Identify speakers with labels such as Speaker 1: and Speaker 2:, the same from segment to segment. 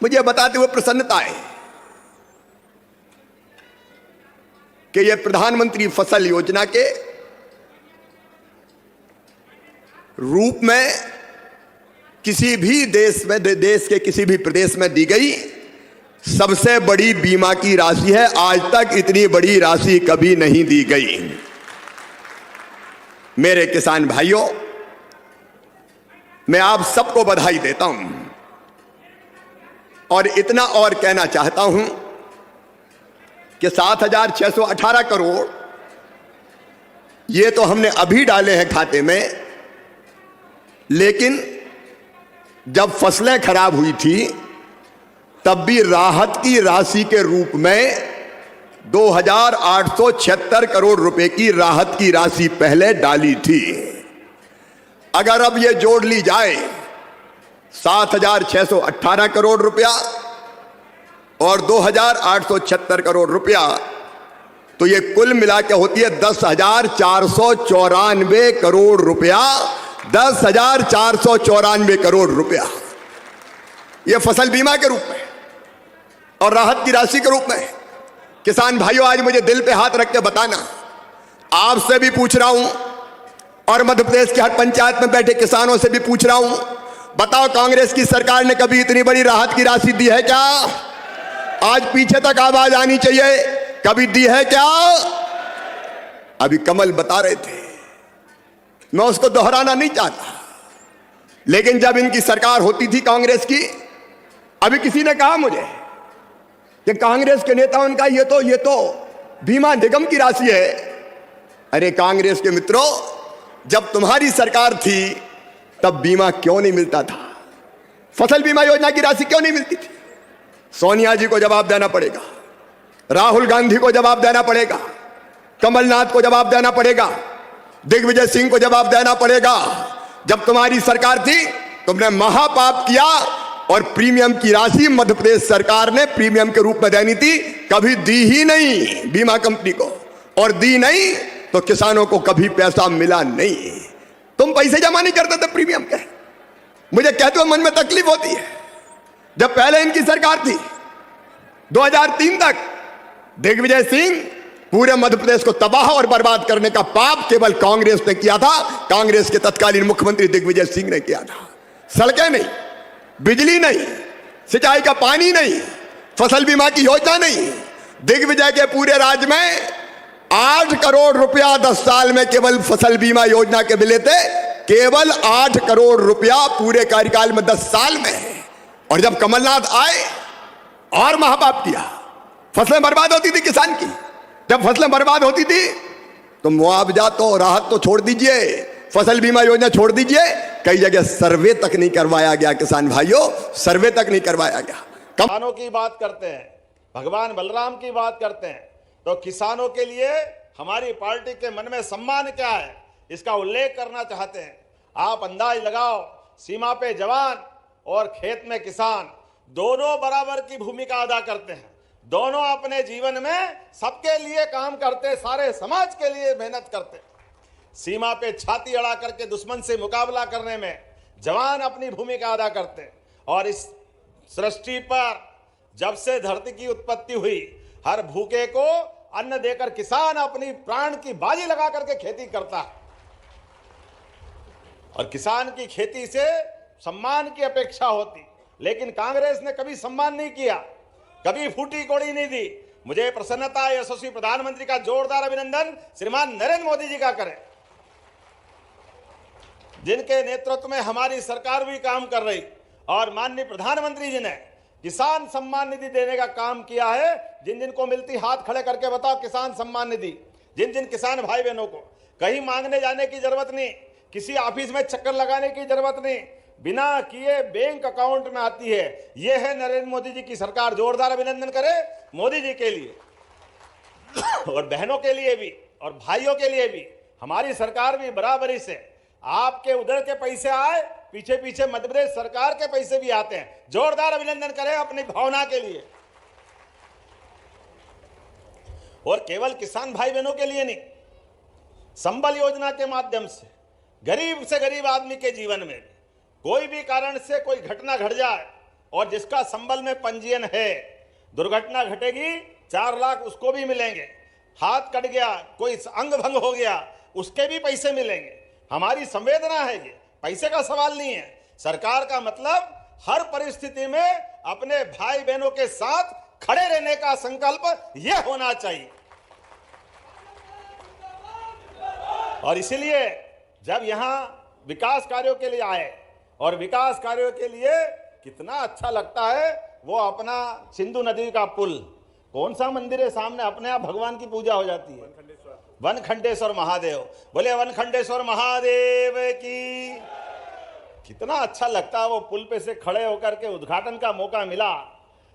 Speaker 1: मुझे बताते हुए प्रसन्नता है कि यह प्रधानमंत्री फसल योजना के रूप में किसी भी देश के किसी भी प्रदेश में दी गई सबसे बड़ी बीमा की राशि है। आज तक इतनी बड़ी राशि कभी नहीं दी गई। मेरे किसान भाइयों, मैं आप सबको बधाई देता हूं और इतना और कहना चाहता हूं कि 7,618 करोड़ ये तो हमने अभी डाले हैं खाते में, लेकिन जब फसलें खराब हुई थी तब भी राहत की राशि के रूप में 2,876 करोड़ रुपए की राहत की राशि पहले डाली थी। अगर अब ये जोड़ ली जाए 7,618 करोड़ रुपया और 2,876 करोड़ रुपया, तो ये कुल मिला के होती है 10,494 करोड़ रुपया। 10,494 करोड़ रुपया ये फसल बीमा के रूप में और राहत की राशि के रूप में। किसान भाइयों, आज मुझे दिल पे हाथ रख के बताना, आपसे भी पूछ रहा हूं और मध्य प्रदेश के हर पंचायत में बैठे किसानों से भी पूछ रहा हूं, बताओ कांग्रेस की सरकार ने कभी इतनी बड़ी राहत की राशि दी है क्या? आज पीछे तक आवाज आनी चाहिए, कभी दी है क्या? अभी कमल बता रहे थे, मैं उसको दोहराना नहीं चाहता, लेकिन जब इनकी सरकार होती थी कांग्रेस की, अभी किसी ने कहा मुझे कि कांग्रेस के नेताओं का ये तो बीमा निगम की राशि है। अरे कांग्रेस के मित्रों, जब तुम्हारी सरकार थी तब बीमा क्यों नहीं मिलता था? फसल बीमा योजना की राशि क्यों नहीं मिलती थी? सोनिया जी को जवाब देना पड़ेगा, राहुल गांधी को जवाब देना पड़ेगा, कमलनाथ को जवाब देना पड़ेगा, दिग्विजय सिंह को जवाब देना पड़ेगा। जब तुम्हारी सरकार थी तुमने महापाप किया और प्रीमियम की राशि मध्य प्रदेश सरकार ने प्रीमियम के रूप में देनी थी, कभी दी ही नहीं बीमा कंपनी को, और दी नहीं तो किसानों को कभी पैसा मिला नहीं। तुम पैसे जमा नहीं करते थे प्रीमियम के। मुझे कहते हुए मन में तकलीफ होती है, जब पहले इनकी सरकार थी 2003 तक दिग्विजय सिंह पूरे मध्य प्रदेश को तबाह और बर्बाद करने का पाप केवल कांग्रेस ने किया था। कांग्रेस के तत्कालीन मुख्यमंत्री दिग्विजय सिंह ने किया था। सड़कें नहीं, बिजली नहीं, सिंचाई का पानी नहीं, फसल बीमा की योजना नहीं। दिग्विजय के पूरे राज्य में 8 करोड़ रुपया 10 साल में केवल फसल बीमा योजना के मिले थे। केवल 8 करोड़ रुपया पूरे कार्यकाल में 10 साल में। और जब कमलनाथ आए और महापाप किया, फसलें बर्बाद होती थी किसान की। जब फसलें बर्बाद होती थी तो मुआवजा तो राहत तो छोड़ दीजिए, फसल बीमा योजना छोड़ दीजिए, कई जगह सर्वे तक नहीं करवाया गया। किसान भाइयों, सर्वे तक नहीं करवाया गया।
Speaker 2: किसानों की बात करते हैं, भगवान बलराम की बात करते हैं, तो किसानों के लिए हमारी पार्टी के मन में सम्मान क्या है, इसका उल्लेख करना चाहते हैं। आप अंदाज लगाओ, सीमा पे जवान और खेत में किसान दोनों बराबर की भूमिका अदा करते हैं। दोनों अपने जीवन में सबके लिए काम करते, सारे समाज के लिए मेहनत करते। सीमा पे छाती अड़ा करके दुश्मन से मुकाबला करने में जवान अपनी भूमिका अदा करते। और इस सृष्टि पर जब से धरती की उत्पत्ति हुई, हर भूखे को अन्न देकर किसान अपनी प्राण की बाजी लगा करके खेती करता है। और किसान की खेती से सम्मान की अपेक्षा होती, लेकिन कांग्रेस ने कभी सम्मान नहीं किया, कभी फूटी कोड़ी नहीं दी। मुझे प्रसन्नता है यशस्वी प्रधानमंत्री का जोरदार अभिनंदन श्रीमान नरेंद्र मोदी जी का करें, जिनके नेतृत्व में हमारी सरकार भी काम कर रही। और माननीय प्रधानमंत्री जी ने किसान सम्मान निधि देने का काम किया है। जिन जिन को मिलती हाथ खड़े करके बताओ किसान सम्मान निधि। जिन जिन किसान भाई बहनों को कहीं मांगने जाने की जरूरत नहीं, किसी ऑफिस में चक्कर लगाने की जरूरत नहीं, बिना किए बैंक अकाउंट में आती है। यह है नरेंद्र मोदी जी की सरकार। जोरदार अभिनंदन करें मोदी जी के लिए और बहनों के लिए भी और भाइयों के लिए भी। हमारी सरकार भी बराबरी से, आपके उधर के पैसे आए, पीछे पीछे मध्य प्रदेश सरकार के पैसे भी आते हैं। जोरदार अभिनंदन करें अपनी भावना के लिए। और केवल किसान भाई बहनों के लिए नहीं, संबल योजना के माध्यम से गरीब आदमी के जीवन में कोई भी कारण से कोई घटना घट जाए और जिसका संबल में पंजीयन है, दुर्घटना घटेगी 4 लाख उसको भी मिलेंगे। हाथ कट गया, कोई अंग भंग हो गया, उसके भी पैसे मिलेंगे। हमारी संवेदना है, ये पैसे का सवाल नहीं है। सरकार का मतलब हर परिस्थिति में अपने भाई बहनों के साथ खड़े रहने का संकल्प यह होना चाहिए। और इसलिए जब यहां विकास कार्यों के लिए आए, और विकास कार्यों के लिए कितना अच्छा लगता है, वो अपना सिंधु नदी का पुल, कौन सा मंदिर है सामने, अपने आप भगवान की पूजा हो जाती है। वनखंडेश्वर महादेव, बोले वनखंडेश्वर महादेव की। कितना अच्छा लगता है वो पुल पे से खड़े होकर के। उद्घाटन का मौका मिला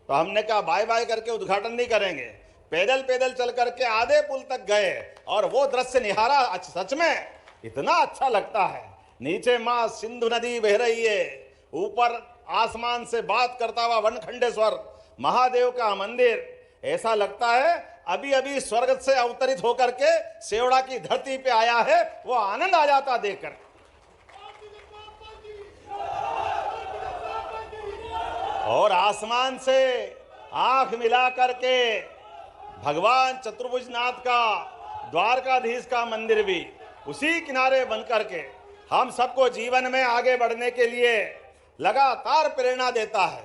Speaker 2: तो हमने कहा बाय बाय करके उद्घाटन नहीं करेंगे, पैदल पैदल चल करके आधे पुल तक गए और वो दृश्य निहारा। सच में इतना अच्छा लगता है। नीचे मां सिंधु नदी बह रही है, ऊपर आसमान से बात करता हुआ वनखंडेश्वर महादेव का मंदिर। ऐसा लगता है अभी अभी स्वर्ग से अवतरित होकर के सेवड़ा की धरती पे आया है, वो आनंद आ जाता देखकर। और आसमान से आंख मिला करके भगवान चतुर्भुजनाथ का, द्वारकाधीश का मंदिर भी उसी किनारे बन करके हम सबको जीवन में आगे बढ़ने के लिए लगातार प्रेरणा देता है।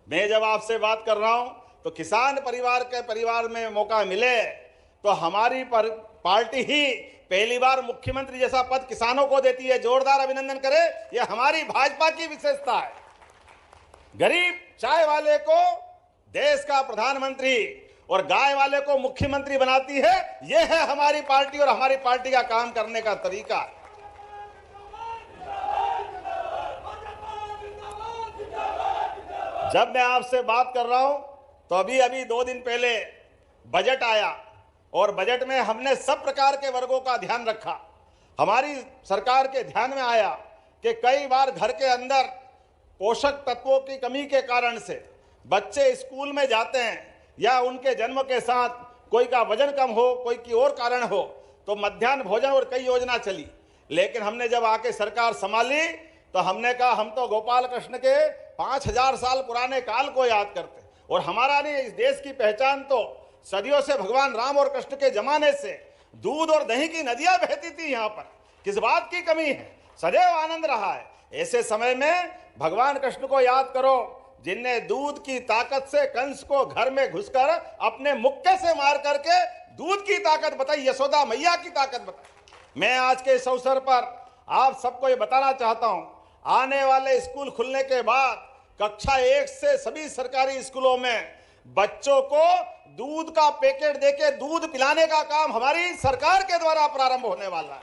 Speaker 2: मैं जब आपसे बात कर रहा हूं तो किसान परिवार में मौका मिले तो हमारी पार्टी ही पहली बार मुख्यमंत्री जैसा पद किसानों को देती है। जोरदार अभिनंदन करें, यह हमारी भाजपा की विशेषता है। गरीब चाय वाले को देश का प्रधानमंत्री और गाय वाले को मुख्यमंत्री बनाती है। यह है हमारी पार्टी और हमारी पार्टी का काम करने का तरीका। जब मैं आपसे बात कर रहा हूं तो अभी 2 दिन पहले बजट आया और बजट में हमने सब प्रकार के वर्गों का ध्यान रखा। हमारी सरकार के ध्यान में आया कि कई बार घर के अंदर पोषक तत्वों की कमी के कारण से बच्चे स्कूल में जाते हैं या उनके जन्म के साथ कोई का वजन कम हो, कोई की और कारण हो, तो मध्याह्न भोजन और कई योजना चली। लेकिन हमने जब आके सरकार संभाली तो हमने कहा हम तो गोपाल कृष्ण के 5000 साल पुराने काल को याद करते, और हमारा नहीं, इस देश की पहचान तो सदियों से भगवान राम और कृष्ण के जमाने से दूध और दही की नदियां बहती थी। यहाँ पर किस बात की कमी है, सदैव आनंद रहा है। ऐसे समय में भगवान कृष्ण को याद करो, जिनने दूध की ताकत से कंस को घर में घुसकर अपने मुक्के से मार करके दूध की ताकत बताई, यशोदा मैया की ताकत बताई। मैं आज के इस अवसर पर आप सबको ये बताना चाहता हूं, आने वाले स्कूल खुलने के बाद कक्षा 1 से सभी सरकारी स्कूलों में बच्चों को दूध का पैकेट देके दूध पिलाने का काम हमारी सरकार के द्वारा प्रारंभ होने वाला है।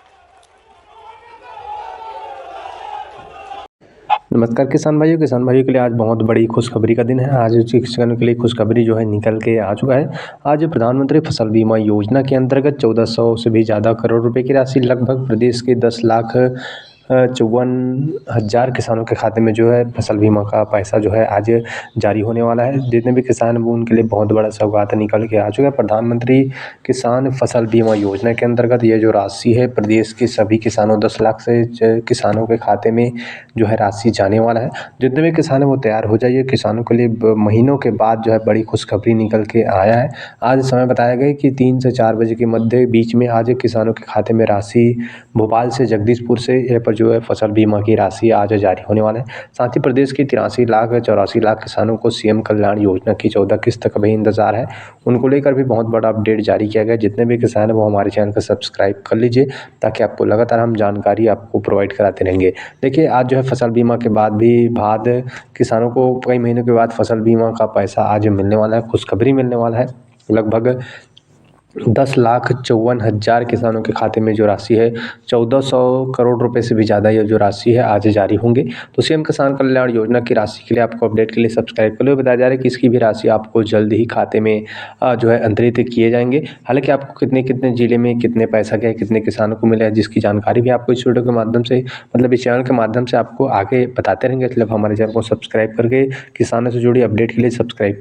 Speaker 3: नमस्कार किसान भाइयों के लिए आज बहुत बड़ी खुशखबरी का दिन है। आज किसानों के लिए खुशखबरी जो है निकल के आ चुका है। आज प्रधानमंत्री फसल बीमा योजना के अंतर्गत 1400 से भी ज़्यादा करोड़ रुपए की राशि लगभग प्रदेश के 10,54,000 किसानों के खाते में जो है फसल बीमा का पैसा जो है आज जारी होने वाला है। जितने भी किसान वो उनके लिए बहुत बड़ा सौगात निकल के आ चुका है। प्रधानमंत्री किसान फसल बीमा योजना के अंतर्गत ये जो राशि है प्रदेश के सभी किसानों 10 लाख से किसानों के खाते में जो है राशि जाने वाला है। जितने भी किसान हैं वो तैयार हो जाइए, किसानों के लिए महीनों के बाद जो है बड़ी खुशखबरी निकल के आया है। आज समय बताया गया कि 3 से 4 बजे के मध्य बीच में आज किसानों के खाते में राशि भोपाल से जगदीशपुर से यहाँ पर जो है फसल बीमा की राशि आज जारी होने वाला है। साथ ही प्रदेश के 83 लाख किसानों को सीएम कल्याण योजना की 14 किस्त का भी इंतजार है। उनको लेकर भी बहुत बड़ा अपडेट जारी किया गया। जितने भी किसान हैं वो हमारे चैनल को सब्सक्राइब कर लीजिए ताकि आपको लगातार हम जानकारी आपको प्रोवाइड कराते रहेंगे। देखिए आज जो है फसल बीमा के बाद किसानों को कई महीनों के बाद फसल बीमा का पैसा आज मिलने वाला है, खुशखबरी मिलने वाला है। लगभग 10,54,000 किसानों के खाते में जो राशि है 1400 करोड़ रुपए से भी ज़्यादा ये जो राशि है आज जारी होंगे। तो सीएम किसान कल्याण योजना की राशि के लिए आपको अपडेट के लिए सब्सक्राइब कर लो। बताया जा रहा है कि इसकी भी राशि आपको जल्द ही खाते में जो है अंतरित किए जाएंगे। हालांकि आपको कितने ज़िले में कितने पैसा गया, कितने किसानों को मिला है, जिसकी जानकारी भी आपको इस वीडियो के माध्यम से मतलब इस चैनल के माध्यम से आपको आगे बताते रहेंगे। इसलिए हमारे चैनल को सब्सक्राइब करके किसानों से जुड़ी अपडेट के लिए सब्सक्राइब